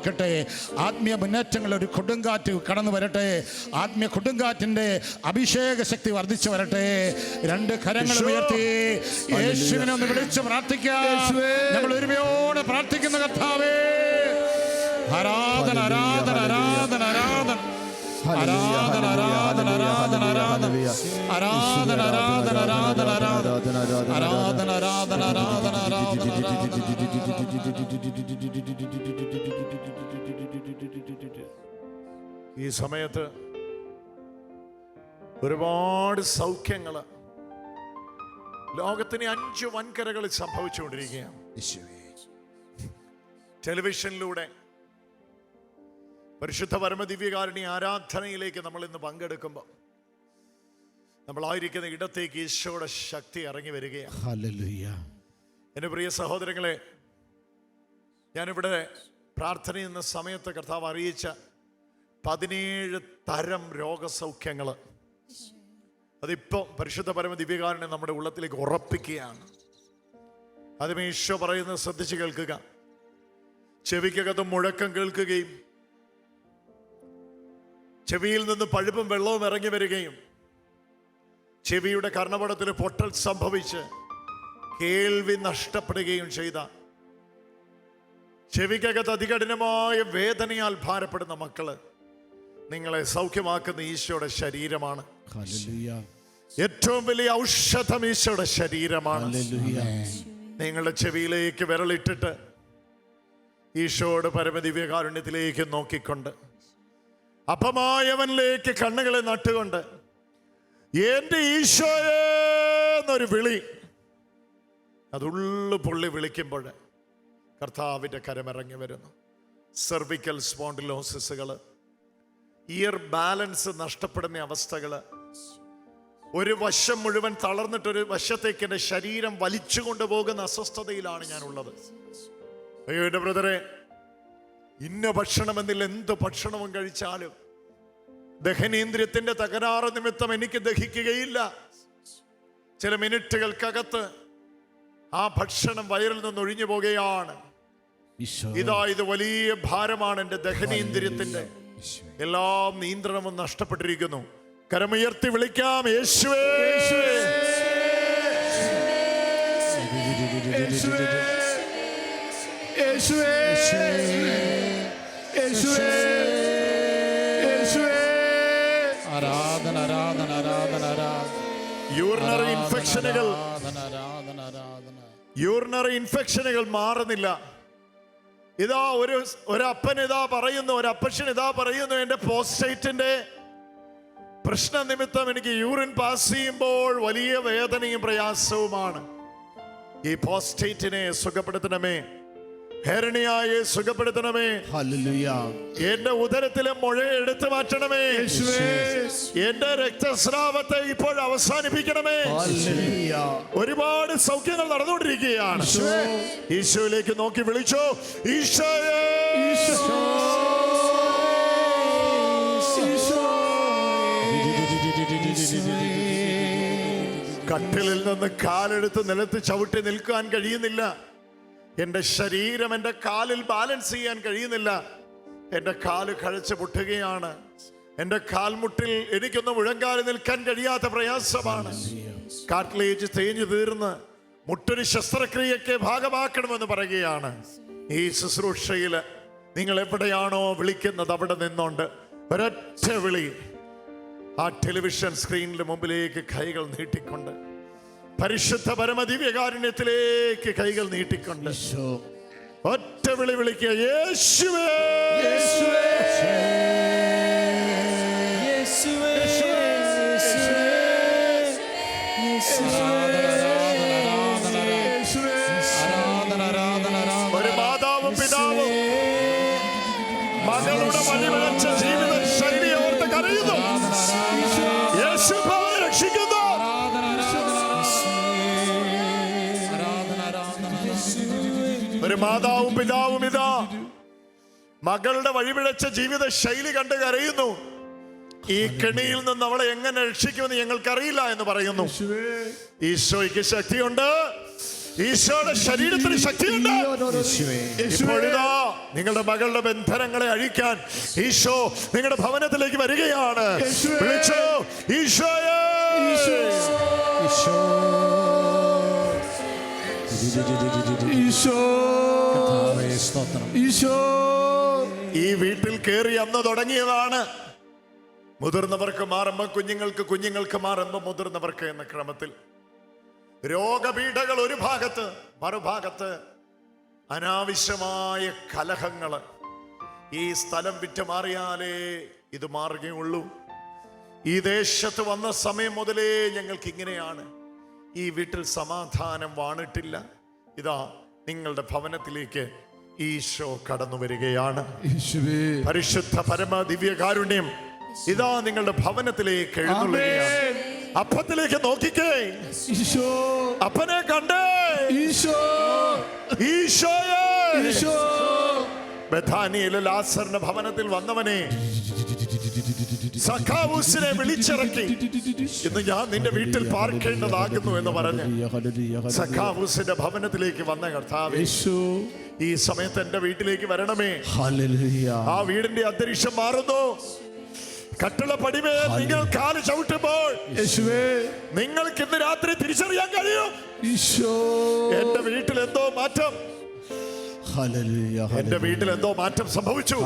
വ്യാപിക്കട്ടെ. ആത്മീയ മുന്നേറ്റങ്ങൾ ഒരു കൊടുങ്കാറ്റ് കടന്നു വരട്ടെ. ആത്മീയ കൊടുങ്കാറ്റിൻ്റെ അഭിഷേക ശക്തി വർദ്ധിച്ചു വരട്ടെ. രണ്ട് കരങ്ങൾ ഉയർത്തി യേശുവിനെ ഒന്ന് വിളിച്ച് പ്രാർത്ഥിക്കാം. ഞങ്ങൾ ഒരുമയോടെ പ്രാർത്ഥിക്കുന്ന കർത്താവേ, ആരാധന ആരാധന ആരാധന ആരാധന ആരാധന ആരാധന ആരാധന ആരാധന ആരാധന ആരാധന ആരാധന ആരാധന ആരാധന ആരാധന ഈ സമയത്ത് ഒരുപാട് സൗഖ്യങ്ങള് ലോകത്തിന് 5 വൻകരകളിൽ സംഭവിച്ചുകൊണ്ടിരിക്കുകയാണ്. ടെലിവിഷനിലൂടെ പരിശുദ്ധ പരമദിവ്യകാരുണ്യ ആരാധനയിലേക്ക് നമ്മൾ ഇന്ന് പങ്കെടുക്കുമ്പോൾ നമ്മളായിരിക്കുന്ന ഇടത്തേക്ക് ഈശോയുടെ ശക്തി ഇറങ്ങി വരികയാണ്. എൻ്റെ പ്രിയ സഹോദരങ്ങളെ, ഞാനിവിടെ പ്രാർത്ഥന എന്ന സമയത്ത് കർത്താവ് അറിയിച്ച 17 തരം രോഗസൗഖ്യങ്ങൾ അതിപ്പോൾ പരിശുദ്ധ പരമദിവ്യകാരുണ്യം നമ്മുടെ ഉള്ളത്തിലേക്ക് ഉറപ്പിക്കുകയാണ്. അതുമേ ഈശോ പറയുന്നത് ശ്രദ്ധിച്ച് കേൾക്കുക. ചെവിക്കകത്തും മുഴക്കം കേൾക്കുകയും ചെവിയിൽ നിന്ന് പഴുപ്പും വെള്ളവും ഇറങ്ങി വരികയും ചെവിയുടെ കർണപടത്തിന് പൊട്ടൽ സംഭവിച്ച് കേൾവി നഷ്ടപ്പെടുകയും ചെയ്ത, ചെവിക്കകത്ത് അതികഠിനമായ വേദനയാൽ ഭാരപ്പെടുന്ന മക്കള്, നിങ്ങളെ സൗഖ്യമാക്കുന്ന ഈശോയുടെ ശരീരമാണ്. ഏറ്റവും വലിയ ഔഷധം ഈശോയുടെ ശരീരമാണ്. നിങ്ങളുടെ ചെവിയിലേക്ക് വിരലിട്ടിട്ട് ഈശോയുടെ പരമദിവ്യകാരുണ്യത്തിലേക്ക് നോക്കിക്കൊണ്ട് അപമായവനിലേക്ക് കണ്ണുകളെ നട്ടുകൊണ്ട് എന്റെ ഈശോയെ എന്നൊരു വിളി, അതുള്ളു പുള്ളി വിളിക്കുമ്പോൾ കർത്താവിൻ്റെ കരമിറങ്ങി വരുന്നു. സെർവിക്കൽ സ്പോണ്ടിലോസിസുകൾ, ഇയർ ബാലൻസ് നഷ്ടപ്പെടുന്ന അവസ്ഥകൾ, ഒരു വശം മുഴുവൻ തളർന്നിട്ടൊരു വശത്തേക്ക് എൻ്റെ ശരീരം വലിച്ചു കൊണ്ടുപോകുന്ന അസ്വസ്ഥതയിലാണ് ഞാനുള്ളത്. അയ്യോ എൻ്റെ ബ്രദറെ, ഇന്ന ഭക്ഷണമെന്നില്ല, എന്ത് ഭക്ഷണവും കഴിച്ചാലും ദഹനേന്ദ്രിയത്തിന്റെ തകരാറ് നിമിത്തം എനിക്ക് ദഹിക്കുകയില്ല. ചില മിനിറ്റുകൾക്കകത്ത് ആ ഭക്ഷണം വയറിൽ നിന്ന് ഒഴിഞ്ഞു പോകുകയാണ്. ഇത് വലിയ ഭാരമാണ് എൻ്റെ ദഹനേന്ദ്രിയത്തിന്റെ. എല്ലാം നിയന്ത്രണവും നഷ്ടപ്പെട്ടിരിക്കുന്നു. കരമുയർത്തി വിളിക്കാം, യേശുവേ യേശുവേ യേശുവേ യേശുവേ യേശുവേ. ആരാധന ആരാധന ആരാധന ആരാധന. യൂറിനറി ഇൻഫെക്ഷനുകൾ, യൂറിനറി ഇൻഫെക്ഷനുകൾ മാറുന്നില്ല. ഇതാ ഒരു അപ്പൻ ഇതാ പറയുന്നു, ഒരു അപ്പച്ചൻ ഇതാ പറയുന്നു, എൻ്റെ പോസ്റ്റേറ്റിന്റെ പ്രശ്ന നിമിത്തം എനിക്ക് യൂറിൻ പാസ് ചെയ്യുമ്പോൾ വലിയ വേദനയും പ്രയാസവുമാണ്. ഈ പോസ്റ്റേറ്റിനെ സുഖപ്പെടുത്തണമേ, ഹെർണിയായെ സുഖപ്പെടുത്തണമേ, എന്റെ ഉദരത്തിലെ മുഴയെ എടുത്തു മാറ്റണമേ, എന്റെ രക്തസ്രാവത്തെ ഇപ്പോൾ അവസാനിപ്പിക്കണമേ. ഒരുപാട് സൗഖ്യങ്ങൾ നടന്നുകൊണ്ടിരിക്കുകയാണ്. ഈശോയിലേക്ക് നോക്കി വിളിച്ചോ, ഈശോയെ കട്ടിലിൽ നിന്ന് കാലെടുത്ത് നിലത്ത് ചവിട്ടി നിൽക്കാൻ കഴിയുന്നില്ല. എൻ്റെ ശരീരം എൻ്റെ കാലിൽ ബാലൻസ് ചെയ്യാൻ കഴിയുന്നില്ല. എൻ്റെ കാല് കഴച്ച് പൊട്ടുകയാണ്. എൻ്റെ കാൽമുട്ടിൽ എനിക്കൊന്ന് മുഴങ്കാലിൽ നിൽക്കാൻ കഴിയാത്ത പ്രയാസമാണ്. കാർട്ടിലേജ് തേഞ്ഞു തീർന്ന് മുട്ടൊരു ശസ്ത്രക്രിയയ്ക്ക് ഭാഗമാക്കണമെന്ന് പറയുകയാണ്. ഈ ശുശ്രൂഷയിൽ നിങ്ങൾ എവിടെയാണോ വിളിക്കുന്നത് അവിടെ നിന്നുകൊണ്ട് ഒരൊറ്റ വിളി, ആ ടെലിവിഷൻ സ്ക്രീനിന് മുമ്പിലേക്ക് കൈകൾ നീട്ടിക്കൊണ്ട് പരിശുദ്ധ പരമദിവ്യകാരുണ്യത്തിലേക്ക് കൈകൾ നീട്ടിക്കൊണ്ട് ഒറ്റ വിളി വിളിക്കുക, യേശുവേ യേശുവേ യേശുവേ യേശുവേ. ഒരു മാതാവും പിതാവും മകളുടെ വഴിവിളച്ച ജീവിത ശൈലി ഓർത്ത് കരയുന്നു. യേശു രക്ഷിക്കുന്നു. ഒരു മാതാവും പിതാവും ഇതാ മകളുടെ വഴിപിഴച്ച ജീവിത ശൈലി കണ്ട് കരയുന്നു. ഈ കെണിയിൽ നിന്ന് അവളെ എങ്ങനെ രക്ഷിക്കുമെന്ന് ഞങ്ങൾക്കറിയില്ല എന്ന് പറയുന്നു. ഈശോയ്ക്ക് ശക്തിയുണ്ട്, ഈശോയുടെ ശരീരത്തിന് ശക്തിയുണ്ട്. ഇപ്പോഴിതാ നിങ്ങളുടെ മകളുടെ ബന്ധനങ്ങളെ അഴിക്കാൻ ഈശോ നിങ്ങളുടെ ഭവനത്തിലേക്ക് വരികയാണ്. വിളിച്ചോ ഈശോയെ. ഈ വീട്ടിൽ കയറി അന്ന് തുടങ്ങിയതാണ്. മുതിർന്നവർക്ക് മാറുമ്പോ കുഞ്ഞുങ്ങൾക്ക്, കുഞ്ഞുങ്ങൾക്ക് മാറുമ്പോ മുതിർന്നവർക്ക് എന്ന ക്രമത്തിൽ രോഗപീഠകൾ ഒരു ഭാഗത്ത്, മറുഭാഗത്ത് അനാവശ്യമായ കലഹങ്ങള്. ഈ സ്ഥലം വിറ്റ് മാറിയാലേ ഇത് മാറുകയുള്ളൂ. ഈ ദേശത്ത് വന്ന സമയം മുതലേ ഞങ്ങൾക്ക് ഇങ്ങനെയാണ്. ഈ വീട്ടിൽ സമാധാനം വാണിട്ടില്ല. ഇതാ നിങ്ങളുടെ ഭവനത്തിലേക്ക് ഈശോ കടന്നു വരികയാണ്. പരിശുദ്ധ പരമ ദിവ്യകാരുണ്യം ഇതാ നിങ്ങളുടെ ഭവനത്തിലേക്ക് എഴുന്നള്ളുകയാണ്. അപ്പത്തിലേക്ക് നോക്കിക്കേ, അപ്പനെ കണ്ടേ, ഈശോയെ. ബഥാനിയിലെ ലാസറിന്റെ ഭവനത്തിൽ വന്നവനെ സഖാവൂസിനെ വിളിച്ചിറക്കി. ഇന്ന് ഞാൻ നിന്റെ വീട്ടിൽ പാർക്കേണ്ടതാകുന്നു എന്ന് പറഞ്ഞ് സഖാവൂസിന്റെ ഭവനത്തിലേക്ക് വന്ന കർത്താവേ, ഈ സമയത്ത് എന്റെ വീട്ടിലേക്ക് വരണമേ. ആ വീടിന്റെ അന്തരീക്ഷം മാറുന്നു. കട്ടുള്ള പടിമേ നിങ്ങൾ കാല് ചവിട്ടുമ്പോൾ നിങ്ങൾക്ക് ഇന്ന് രാത്രി തിരിച്ചറിയാൻ കഴിയും, എന്റെ വീട്ടിൽ എന്തോ മാറ്റം, എന്റെ വീട്ടിൽ എന്തോ മാറ്റം സംഭവിച്ചു.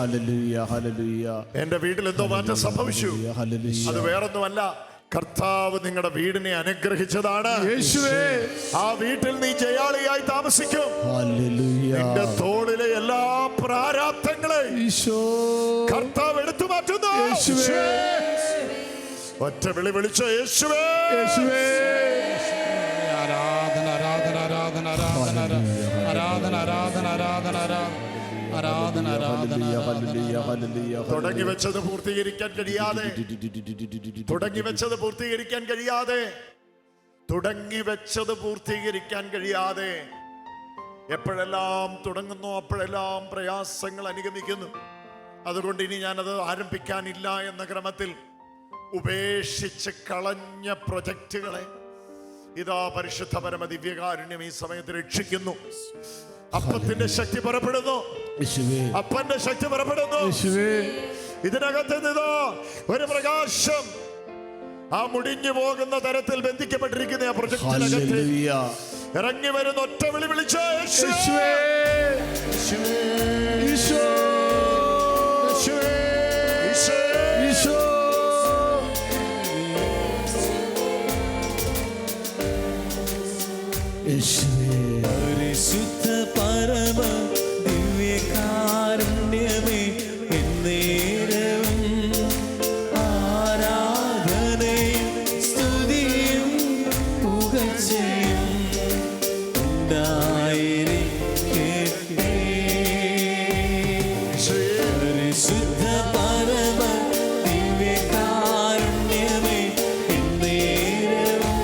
എന്റെ വീട്ടിൽ എന്തോ മാറ്റം സംഭവിച്ചു. അത് വേറൊന്നുമല്ല, കർത്താവ് നിങ്ങളുടെ വീടിനെ അനുഗ്രഹിച്ചതാണ്. ആ വീട്ടിൽ നീ ജയാളിയായി താമസിക്കും. നിന്റെ തോളിലെ എല്ലാ പ്രാരാബ്ധങ്ങളെ കർത്താവ് എടുത്തു മാറ്റുന്നു. ഒറ്റ വിളി വിളിച്ചോ, യേശുവേ. ആരാധന ആരാധന ആരാധന ആരാധന ആരാധന ആരാധന ആരാധന ആരാധന ആരാധന. തുടങ്ങി വെച്ചത് പൂർത്തീകരിക്കാൻ കഴിയാതെ, തുടങ്ങി വെച്ചത് പൂർത്തീകരിക്കാൻ കഴിയാതെ, തുടങ്ങി വെച്ചത് പൂർത്തീകരിക്കാൻ കഴിയാതെ എപ്പോഴെല്ലാം തുടങ്ങുന്നു അപ്പോഴെല്ലാം പ്രയാസങ്ങൾ അനുഗമിക്കുന്നു. അതുകൊണ്ട് ഇനി ഞാനത് ആരംഭിക്കാനില്ല എന്ന ക്രമത്തിൽ ഉപേക്ഷിച്ച് കളഞ്ഞ പ്രൊജക്റ്റുകളെ ഇതാ പരിശുദ്ധ പരമ ദിവ്യകാരുണ്യം ഈ സമയത്ത് രക്ഷിക്കുന്നു. അപ്പത്തിന്റെ ശക്തി പുറപ്പെടുന്നു, അപ്പന്റെ ശക്തി പുറപ്പെടുന്നു. ഇതിനകത്ത് നിന്നോ ഒരു പ്രകാശം ആ മുടിഞ്ഞു പോകുന്ന തരത്തിൽ ബന്ധിക്കപ്പെട്ടിരിക്കുന്ന ആ പ്രൊജക്റ്റിനകത്ത് ഇറങ്ങി വരുന്ന ഒറ്റ വിളി വിളിച്ച പരിശുദ്ധ പരമ ദിവ്യകാരുണ്യമേ, എന്നേരവും ആരാധനയും സ്തുതിയും പുകഴ്ചയും ഉണ്ടായിരിക്കട്ടെ. പരിശുദ്ധ പരമ ദിവ്യകാരുണ്യമേ, എന്നേരവും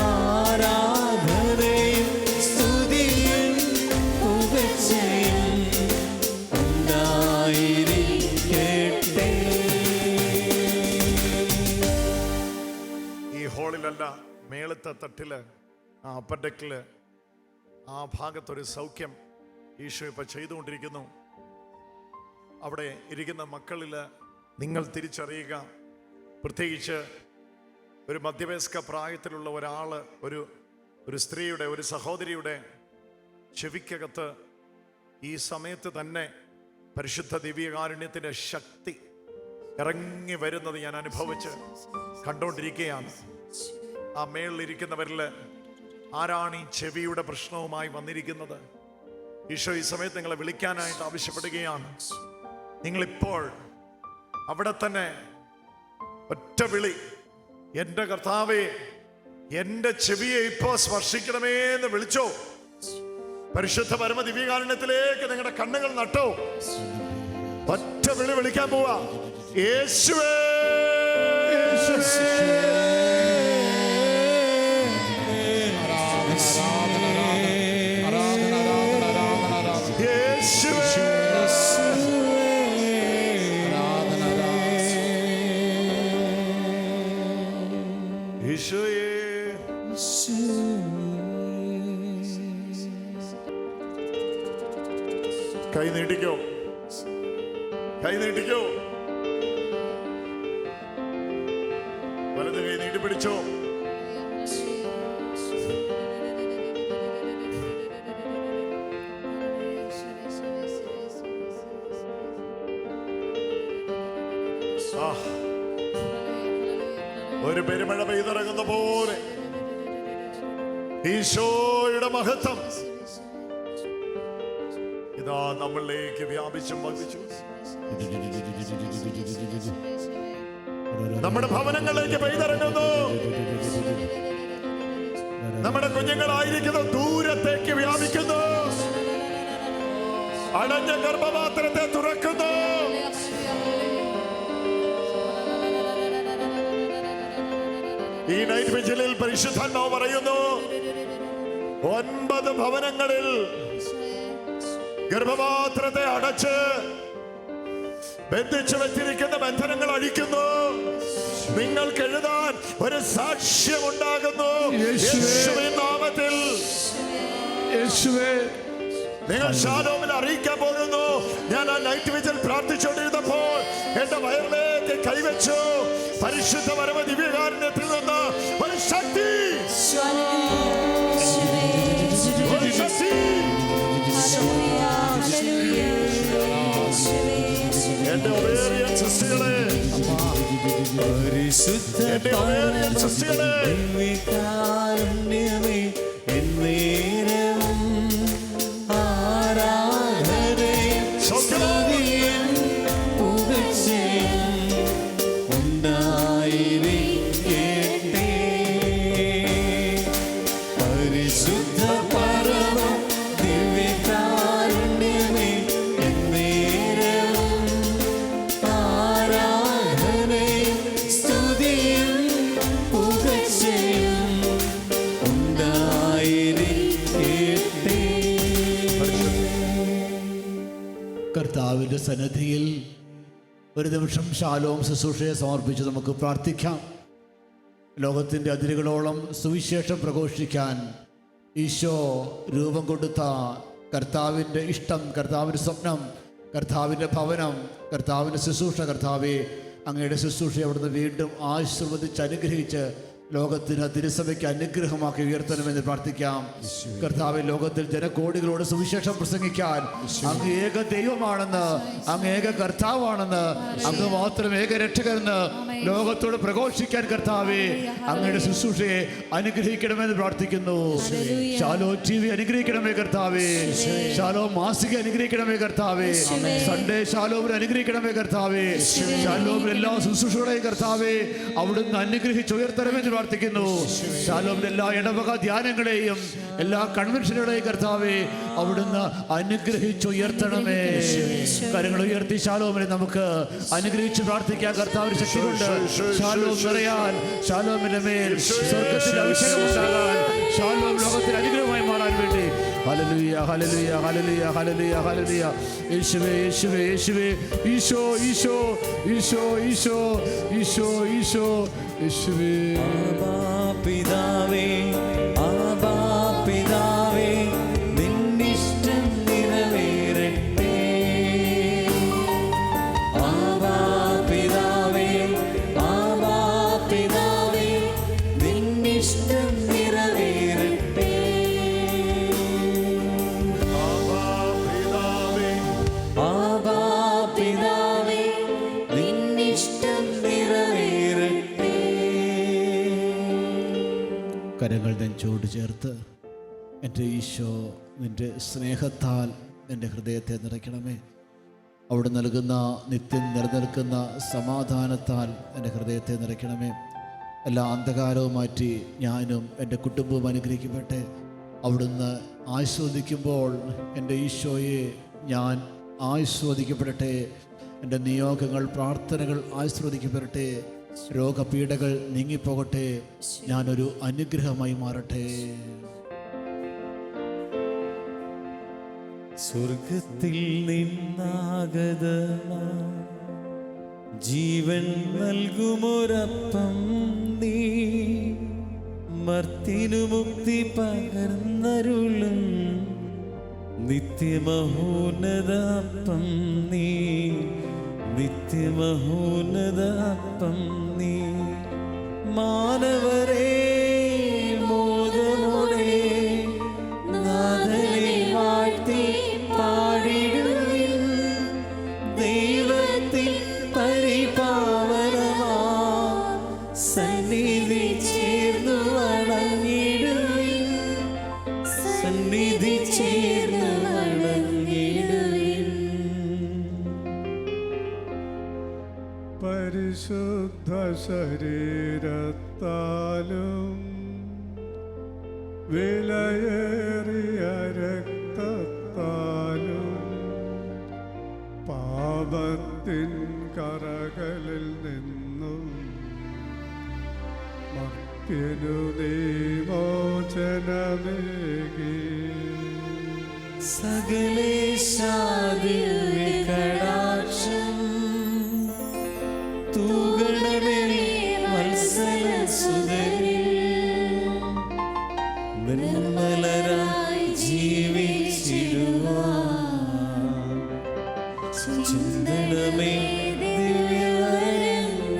ആരാധനയും സ്തുതിയും പുകഴ്ചയും ഉണ്ടായിരിക്കട്ടെ. ഈ ഹോളിലല്ല, മേളത്തെ തട്ടില്, ആ അപ്പഡെക്കില്, ആ ഭാഗത്തൊരു സൗഖ്യം ഈശോ ഇപ്പൊ ചെയ്തുകൊണ്ടിരിക്കുന്നു. അവിടെ ഇരിക്കുന്ന മക്കളില് നിങ്ങൾ തിരിച്ചറിയുക, പ്രത്യേകിച്ച് ഒരു മധ്യവയസ്ക പ്രായത്തിലുള്ള ഒരാള്, ഒരു സ്ത്രീയുടെ, ഒരു സഹോദരിയുടെ ചെവിക്കകത്ത് ഈ സമയത്ത് തന്നെ പരിശുദ്ധ ദിവ്യകാരുണ്യത്തിന്റെ ശക്തി ഇറങ്ങി വരുന്നത് ഞാൻ അനുഭവിച്ച് കണ്ടുകൊണ്ടിരിക്കുകയാണ്. ആ മേളിലിരിക്കുന്നവരിൽ ആരാണ് ഈ ചെവിയുടെ പ്രശ്നവുമായി വന്നിരിക്കുന്നത്? ഈശോ ഈ സമയത്ത് നിങ്ങളെ വിളിക്കാനായിട്ട് ആവശ്യപ്പെടുകയാണ്. നിങ്ങളിപ്പോൾ അവിടെ തന്നെ ഒറ്റ വിളി, എൻ്റെ കർത്താവേ, എൻ്റെ ചെവിയെ ഇപ്പോൾ സ്പർശിക്കണമേ എന്ന് വിളിച്ചോ. പരിശുദ്ധ പരമ ദിവ്യകാരുണ്യത്തിലേക്ക് നിങ്ങളുടെ കണ്ണുകൾ നട്ടോ. ഒറ്റ വിളി വിളിക്കാൻ പോവാ, യേശുവേ. കൈ നീട്ടിക്കോ, കൈ നീട്ടിക്കോ, വലത് കൈ നീട്ടി പിടിച്ചോ. ഒരു പെരുമഴ പെയ്തിറങ്ങുന്ന പോലെ ഈശോയുടെ മഹത്വം ഇതാ നമ്മളിലേക്ക് വ്യാപിച്ചും വർദ്ധിച്ചു. നമ്മുടെ ഭവനങ്ങളിലേക്ക് പെയ്തിറങ്ങുന്നു. നമ്മുടെ കുഞ്ഞുങ്ങളായിരിക്കുന്ന ദൂരത്തേക്ക് വ്യാപിക്കുന്നു. അടഞ്ഞ ഗർഭപാത്രത്തെ തുറക്കുന്നു. ഈ നൈറ്റ് വിജിലിൽ പരിശുദ്ധാത്മാവ് പറയുന്നു, 9 ഭവനങ്ങളിൽ ഗർഭപാത്രത്തെ അടച്ച് ബന്ധിച്ചു വെച്ചിരിക്കുന്ന ബന്ധനങ്ങൾ അഴിക്കുന്നു. നിങ്ങൾക്ക് എഴുതാൻ ഒരു സാക്ഷ്യം ഉണ്ടാകുന്നു. യേശുവിൻ നാമത്തിൽ നിങ്ങൾ ശാലോമിൽ അറിയിക്കാൻ പോകുന്നു. ഞാൻ ആ നൈറ്റ് വിജിൽ പ്രാർത്ഥിച്ചുകൊണ്ടിരുന്നപ്പോൾ എന്റെ വയറിലേക്ക് കൈവച്ചു. പരിശുദ്ധ പരമ ദിവ്യകാരുണ്യത്തിൽ നിന്ന് ഒരു ശക്തി, ഒരു ശക്തി എന്റെ ഒവേറിയൻ സിസ്റ്റുകളെ, എന്റെ ഒവേറിയൻ സിസ്റ്റുകളെ, ദിവ്യകാരുണ്യമേ എന്നേരവും ആരാധനയും സ്തുതിയും പുകഴ്ചയും ഉണ്ടായിരിക്കട്ടെ. പരിശുദ്ധ പരമ ദിവ്യകാരുണ്യമേ എന്നേരവും ആരാധനയും സ്തുതിയും പുകഴ്ചയും ഉണ്ടായിരിക്കട്ടെ. കർത്താവിൻ്റെ സന്നിധിയിൽ ഒരു നിമിഷം ശാലോം ശുശ്രൂഷയെ സമർപ്പിച്ച് നമുക്ക് പ്രാർത്ഥിക്കാം. ലോകത്തിൻ്റെ അതിരുകളോളം സുവിശേഷം പ്രഘോഷിക്കാൻ ഈശോ രൂപം കൊടുത്ത കർത്താവിൻ്റെ ഇഷ്ടം, കർത്താവിൻ്റെ സ്വപ്നം, കർത്താവിൻ്റെ ഭവനം, കർത്താവിൻ്റെ ശുശ്രൂഷ, കർത്താവെ അങ്ങയുടെ ശുശ്രൂഷയെ അവിടുന്ന് വീണ്ടും ആശീർവദിച്ച് അനുഗ്രഹിച്ച് ലോകത്തിന് തിരുസഭയ്ക്ക് അനുഗ്രഹമാക്കി ഉയർത്തണമെന്ന് പ്രാർത്ഥിക്കാം. കർത്താവ് ലോകത്തിൽ ജനകോടികളോട് സുവിശേഷം പ്രസംഗിക്കാൻ അങ്ങ് ഏക ദൈവമാണെന്ന്, അങ്ങ് ഏക കർത്താവാണെന്ന്, അങ്ങ് മാത്രം ഏക രക്ഷകരെന്ന് ലോകത്തോട് പ്രഘോഷിക്കാൻ കർത്താവെ അങ്ങയുടെ ശുശ്രൂഷയെ അനുഗ്രഹിക്കണമെന്ന് പ്രാർത്ഥിക്കുന്നു. ശാലോ TV അനുഗ്രഹിക്കണമേ കർത്താവെ, ശാലോ മാസിക അനുഗ്രഹിക്കണമേ കർത്താവെ, സൺഡേ ശാലോമിൽ അനുഗ്രഹിക്കണമേ കർത്താവെ, ശാലോമിൽ എല്ലാ ശുശ്രൂഷകളെയും കർത്താവെ അവിടുന്ന് അനുഗ്രഹിച്ച് ഉയർത്തണമെന്ന് പ്രാർത്ഥിക്കുന്നു. ശാലോമിലെ എല്ലാ ഇടവക ധ്യാനങ്ങളെയും എല്ലാ കൺവെൻഷനുകളെയും കർത്താവെ അവിടുന്ന് അനുഗ്രഹിച്ച് ഉയർത്തണമേ. കരങ്ങൾ ഉയർത്തി ശാലോമിനെ നമുക്ക് അനുഗ്രഹിച്ച് പ്രാർത്ഥിക്കാൻ കർത്താവിന്റെ ശക്തി കൊണ്ട് ശാലോം നിറയാൻ, ശാലോമിന്റെ മേൽ സ്വർഗ്ഗത്തിന്റെ അഭിഷേകം ഉണ്ടാകാൻ, ശാലോം ലോകത്തിൽ അനുഗ്രഹമായി മാറാൻ വേണ്ടി. ഹല്ലേലൂയ, ഹല്ലേലൂയ, ഹല്ലേലൂയ, ഹല്ലേലൂയ, ഹല്ലേലൂയ. യേശുവേ, യേശുവേ, യേശുവേ, ഈശോ, ഈശോ, ഈശോ, ഈശോ, ഈശോ, ഈശോ, യേശുവേ. ആബാ പിതാവേ, ആബാ പിതാവേ, നിന്നിഷ്ടം നിറവേറട്ടെ. ആബാ പിതാവേ, ആബാ പിതാവേ, നിന്നിഷ്ടം നിറവേറട്ടെ. ആബാ പിതാവേ, നിന്നിഷ്ടം നിറവേറട്ടെ. കരങ്ങൾ നെഞ്ചോട് ചേർത്ത് എൻ്റെ ഈശോ നിൻ്റെ സ്നേഹത്താൽ എൻ്റെ ഹൃദയത്തെ നിറയ്ക്കണമേ. അവിടെ നൽകുന്ന നിത്യം നിലനിൽക്കുന്ന സമാധാനത്താൽ എൻ്റെ ഹൃദയത്തെ നിറയ്ക്കണമേ. എല്ലാ അന്ധകാരവും മാറ്റി ഞാനും എൻ്റെ കുടുംബവും അനുഗ്രഹിക്കപ്പെട്ടെ. അവിടുന്ന് ആസ്വദിക്കുമ്പോൾ എൻ്റെ ഈശോയെ ഞാൻ ആസ്വദിക്കപ്പെടട്ടെ. എൻ്റെ നിയോഗങ്ങൾ, പ്രാർത്ഥനകൾ ആസ്വദിക്കപ്പെടട്ടെ. രോഗപീഠകൾ നീങ്ങിപ്പോകട്ടെ. ഞാനൊരു അനുഗ്രഹമായി മാറട്ടെ. സ്വർഗത്തിൽ നിന്നാഗതമാ ജീവൻ നൽകുമൊരപ്പം നീ, മർത്തിനു മുക്തി പകർന്നരുളും നിത്യമഹോന്നതപ്പം നീ, നിത്യമഹോന്നതപ്പം നീ. മാനവരേ മോദമോടെ നാഥനെ വാഴ്ത്തി പാടിടുവിൻ. ദൈവത്തിൻ പരിപാവനമാ സന്നിധി ചേർന്നു വണങ്ങിടുവിൻ. സന്നിധി ചേർന്നു വണങ്ങിടുവിൻ. പരിശുദ്ധ ശരീരത്താലും വിലയേറിയ രക്തത്താലും പാപത്തിൻ കറകളിൽ നിന്നും മർത്യനു നീ മോചനമേകി. സകലേശാദിവ്യ കടാക്ഷം തൂകണമേ വത്സലസുതനിൽ. നിർമ്മലരായി ജീവിച്ചിടുവാൻ ചിന്തനമേ ദിവ്യവരങ്ങൾ.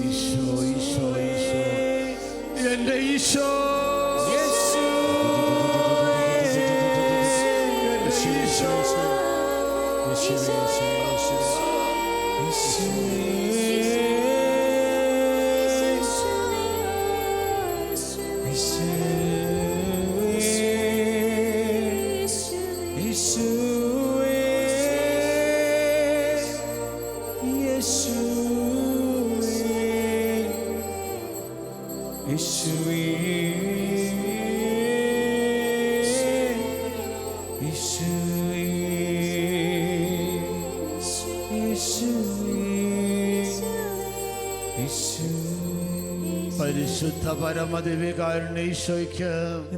ഈശോ ഈശോ ഈശോ എൻ്റെ ഈശോ പരിശുദ്ധ പരമദിവ്യകാരുണ്യ ഈശോയ്ക്ക്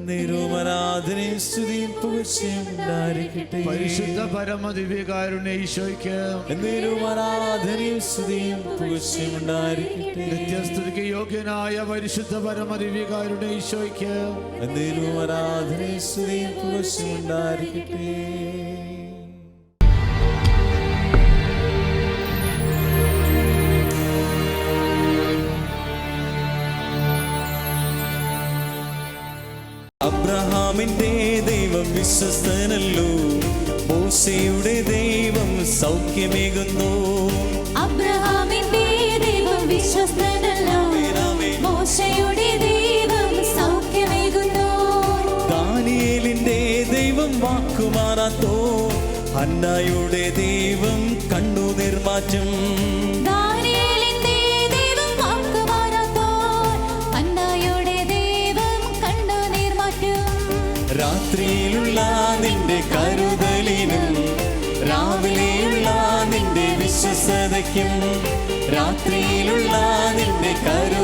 നിരുമരാധനയും സ്തുതിയും പുകഴ്ചയും ഉണ്ടായിരിക്കട്ടെ. പരിശുദ്ധ പരമദിവ്യകാരുണ്യ ഈശോയ്ക്ക് നിരുമരാധനയും സ്തുതിയും പുകഴ്ചയും ഉണ്ടായിരിക്കട്ടെ. നിത്യസ്തുതിക്ക് യോഗ്യനായ പരിശുദ്ധ പരമദിവ്യകാരുണ്യ ഈശോയ്ക്ക് നിരുമരാധനയും സ്തുതിയും പുകഴ്ചയും ഉണ്ടായിരിക്കട്ടെ. അബ്രഹാമിന്റെ ദൈവം വിശ്വസ്തനല്ലോ, മോശയുടെ ദൈവം സൗഖ്യമേകുന്നു. അബ്രഹാമിന്റെ ദൈവം വിശ്വസ്തനല്ലോ, മോശയുടെ ദൈവം സൗഖ്യമേകുന്നു. ദാനിയേലിന്റെ ദൈവം വാക്കുമാറാത്തോ, ഹന്നായുടെ ദൈവം കണ്ണു നിർമാറ്റം. ദാനിയേലിന്റെ ദൈവം വാക്കുമാറാത്തോ, ഹന്നായുടെ ദൈവം കണ്ണു നിർമാറ്റും. രാത്രിയിലുള്ള നിന്റെ കരുതലിനും രാവിലെയുള്ള നിന്റെ വിശ്വസതയ്ക്കും, രാത്രിയിലുള്ള നിന്റെ കരു